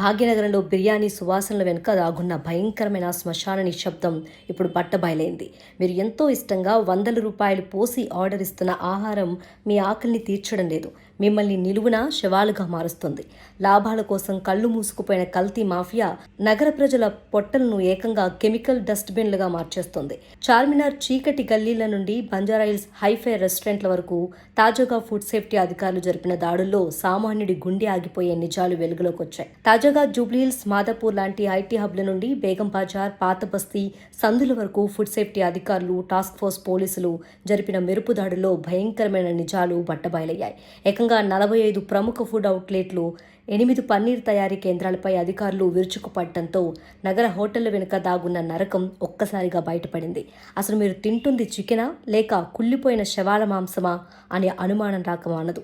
భాగ్యనగరంలో బిర్యానీ సువాసనల వెనుక దాగున్న భయంకరమైన శ్మశాన నిశ్శబ్దం ఇప్పుడు బట్టబయలైంది. మీరు ఎంతో ఇష్టంగా వందల రూపాయలు పోసి ఆర్డర్ ఇస్తున్న ఆహారం మీ ఆకలిని తీర్చడం లేదు, మిమ్మల్ని నిలువున శవాలుగా మారుస్తుంది. లాభాల కోసం కళ్ళు మూసుకుపోయిన కల్తీ మాఫియా నగర ప్రజల పొట్టలను ఏకంగా కెమికల్ డస్ట్బిన్లుగా మార్చేస్తుంది. చార్మినార్ చీకటి గల్లీల నుండి బంజారాహిల్స్ హైఫై రెస్టారెంట్ల వరకు తాజాగా ఫుడ్ సేఫ్టీ అధికారులు జరిపిన దాడుల్లో సామాన్యుడి గుండె ఆగిపోయే నిజాలు వెలుగులోకి వచ్చాయి. తాజాగా జూబ్లీహిల్స్, మాదాపూర్ లాంటి ఐటీ హబ్ల నుండి బేగం బజార్, పాత బస్తీ, సందుల వరకు ఫుడ్ సేఫ్టీ అధికారులు, టాస్క్ ఫోర్స్ పోలీసులు జరిపిన మెరుపు దాడుల్లో భయంకరమైన నిజాలు బట్టబయలయ్యాయి. ఏకంగా 45 ప్రముఖ ఫుడ్ అవుట్లెట్లు, 8 పన్నీర్ తయారీ కేంద్రాలపై అధికారులు విరుచుకుపడటంతో నగర హోటళ్ల వెనుక దాగున్న నరకం ఒక్కసారిగా బయటపడింది. అసలు మీరు తింటుంది చికెనా లేక కుళ్ళిపోయిన శవాల మాంసమా అనే అనుమానం రాక మానదు.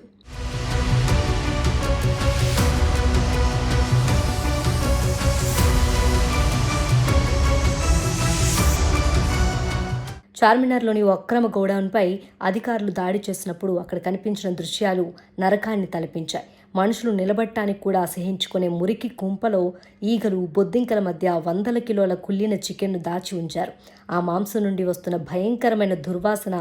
చార్మినార్లోని అక్రమ గోడౌన్పై అధికారులు దాడి చేసినప్పుడు అక్కడ కనిపించిన దృశ్యాలు నరకాన్ని తలపించాయి. మనుషులు నిలబడటానికి కూడా అసహించుకునే మురికి కుంపలో ఈగలు, బొద్దింకల మధ్య వందల కిలోల కుళ్ళిన చికెన్ను దాచి ఉంచారు. ఆ మాంసం నుండి వస్తున్న భయంకరమైన దుర్వాసన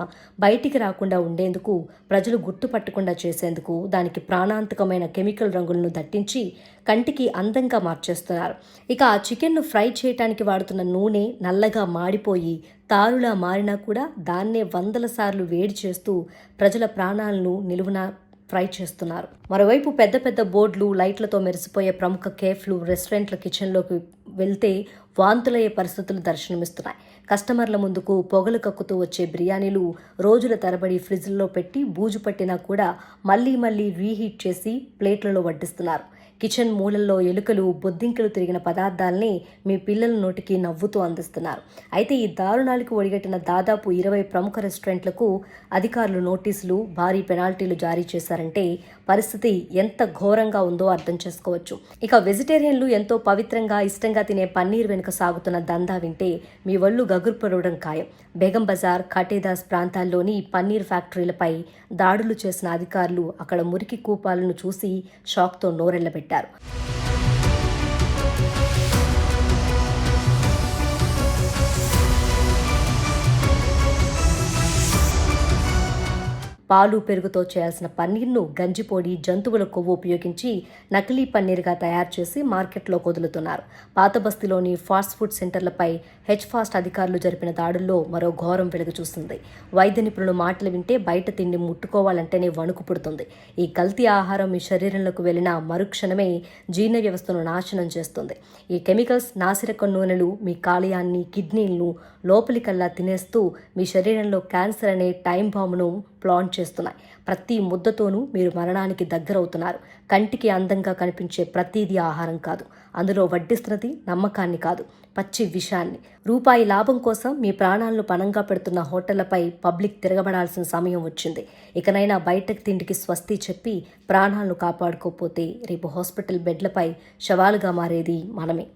బయటికి రాకుండా ఉండేందుకు, ప్రజలు గుర్తుపట్టకుండా చేసేందుకు దానికి ప్రాణాంతకమైన కెమికల్ రంగులను దట్టించి కంటికి అందంగా మార్చేస్తున్నారు. ఇక ఆ చికెన్ను ఫ్రై చేయడానికి వాడుతున్న నూనె నల్లగా మాడిపోయి తారులా మారినా కూడా దాన్నే వందల సార్లు వేడి చేస్తూ ప్రజల ప్రాణాలను నిలువున ఫ్రై చేస్తున్నారు. మరోవైపు పెద్ద పెద్ద బోర్డులు, లైట్లతో మెరిసిపోయే ప్రముఖ కేఫ్లు, రెస్టారెంట్ల కిచెన్లోకి వెళ్తే వాంతులయ్యే పరిస్థితులు దర్శనమిస్తున్నాయి. కస్టమర్ల ముందుకు పొగలు కక్కుతూ వచ్చే బిర్యానీలు రోజుల తరబడి ఫ్రిడ్జ్లో పెట్టి బూజు పట్టినా కూడా మళ్లీ రీహీట్ చేసి ప్లేట్లలో వడ్డిస్తున్నారు. కిచెన్ మూలల్లో ఎలుకలు, బొద్దింకలు తిరిగిన పదార్థాలని మీ పిల్లల నోటికి నవ్వుతూ అందిస్తున్నారు. అయితే ఈ దారుణాలకు ఒడిగట్టిన దాదాపు 20 ప్రముఖ రెస్టారెంట్లకు అధికారులు నోటీసులు, భారీ పెనాల్టీలు జారీ చేశారంటే పరిస్థితి ఎంత ఘోరంగా ఉందో అర్థం చేసుకోవచ్చు. ఇక వెజిటేరియన్లు ఎంతో పవిత్రంగా, ఇష్టంగా తినే పన్నీర్ వెనుక సాగుతున్న దందా వింటే మీ ఒళ్ళు గగుర్పడడం ఖాయం. బేగం బజార్, ఖాటేదాస్ ప్రాంతాల్లోని పన్నీర్ ఫ్యాక్టరీలపై దాడులు చేసిన అధికారులు అక్కడ మురికి కూపాలను చూసి షాక్తో నోరెళ్లబెట్టారు. పాలు, పెరుగుతో చేయాల్సిన పన్నీర్ను గంజిపొడి, జంతువుల కొవ్వు ఉపయోగించి నకిలీ పన్నీర్గా తయారు చేసి మార్కెట్లో వదులుతున్నారు. పాత బస్తీలోని ఫాస్ట్ ఫుడ్ సెంటర్లపై హెచ్ఫాస్ట్ అధికారులు జరిపిన దాడుల్లో మరో ఘోరం వెలుగు చూస్తుంది. వైద్య నిపుణులు మాటలు వింటే బయట తిండి ముట్టుకోవాలంటేనే వణుకు పుడుతుంది. ఈ కల్తీ ఆహారం మీ శరీరంలోకి వెళ్లిన మరుక్షణమే జీర్ణ వ్యవస్థను నాశనం చేస్తుంది. ఈ కెమికల్స్, నాసిరకం నూనెలు మీ కాలేయాన్ని, కిడ్నీలను లోపలికల్లా తినేస్తూ మీ శరీరంలో క్యాన్సర్ అనే టైం బాంబును ప్లాంట్ చేస్తున్నాయి. ప్రతి ముద్దతోనూ మీరు మరణానికి దగ్గరవుతున్నారు. కంటికి అందంగా కనిపించే ప్రతిదీ ఆహారం కాదు, అందులో వడ్డిస్తున్నది నమ్మకాన్ని కాదు, పచ్చి విషాన్ని. రూపాయి లాభం కోసం మీ ప్రాణాలను పణంగా పెడుతున్న హోటళ్లపై పబ్లిక్ తిరగబడాల్సిన సమయం వచ్చింది. ఇకనైనా బయటకు తిండికి స్వస్తి చెప్పి ప్రాణాలను కాపాడుకోకపోతే రేపు హాస్పిటల్ బెడ్లపై శవాలుగా మారేది మనమే.